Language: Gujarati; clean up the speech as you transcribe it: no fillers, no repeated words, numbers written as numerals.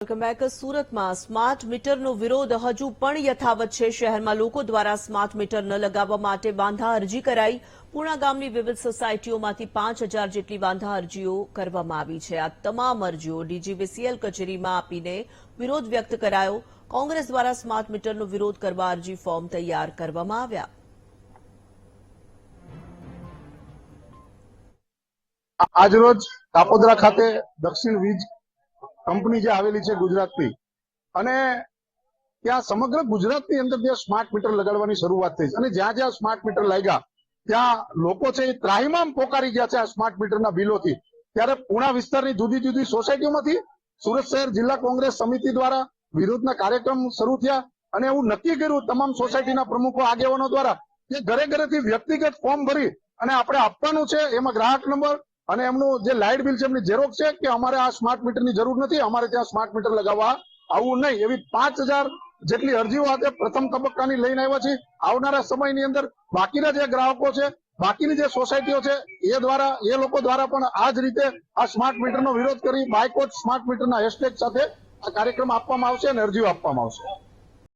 Welcome back. સુરતમાં સ્માર્ટ મીટરનો વિરોધ હજુ પણ યથાવત છે। શહેરમાં લોકો દ્વારા સ્માર્ટ મીટર ન લગાવવા માટે વાંધા અરજી કરાઈ। પૂર્ણા ગામની વિવિધ સોસાયટીઓમાંથી 5000 જેટલી વાંધા અરજીઓ કરવામાં આવી છે। આ તમામ અરજીઓ ડીજીવીસીએલ કચેરીમાં આપીને વિરોધ વ્યક્ત કરાયો। કોંગ્રેસ દ્વારા સ્માર્ટ મીટરનો વિરોધ કરવા અરજી ફોર્મ તૈયાર કરવામાં આવ્યા। આજરોજ કાપોદ્રા ખાતે દક્ષિણ વીજ કંપની જે આવેલી છે ગુજરાતની, અને ત્યાં સમગ્ર ગુજરાતની અંદર જે સ્માર્ટ મીટર લગાડવાની શરૂઆત થઈ અને જ્યાં જ્યાં સ્માર્ટ મીટર લાગ્યા ત્યાં લોકો છે એ ત્રાહિમામ પોકારી ગયા છે આ સ્માર્ટ મીટરના બિલોથી। ત્યારે પૂર્ણા વિસ્તારની જુદી જુદી સોસાયટીઓમાંથી સુરત શહેર જિલ્લા કોંગ્રેસ સમિતિ દ્વારા વિરોધના કાર્યક્રમ શરૂ થયા અને એવું નક્કી કર્યું તમામ સોસાયટીના પ્રમુખો આગેવાનો દ્વારા કે ઘરે ઘરેથી વ્યક્તિગત ફોર્મ ભરી અને આપણે આપવાનું છે। એમાં ગ્રાહક નંબર અને એમનું જે લાઇટ બિલ છે એમની ઝેરોક્ષ છે કે અમારે આ સ્માર્ટ મીટરની જરૂર નથી, અમારે ત્યાં સ્માર્ટ મીટર લગાવવા આવવું નહીં। એવી 5000 જેટલી અરજીઓ આજે પ્રથમ તબક્કાની લઈને આવ્યા છે। આવનારા સમયની અંદર બાકીના જે ગ્રાહકો છે, બાકીની જે સોસાયટીઓ છે એ લોકો દ્વારા પણ આ જ રીતે આ સ્માર્ટ મીટરનો વિરોધ કરી બાયકોટ સ્માર્ટ મીટરના હેશટેગ સાથે આ કાર્યક્રમ આપવામાં આવશે અને અરજીઓ આપવામાં આવશે।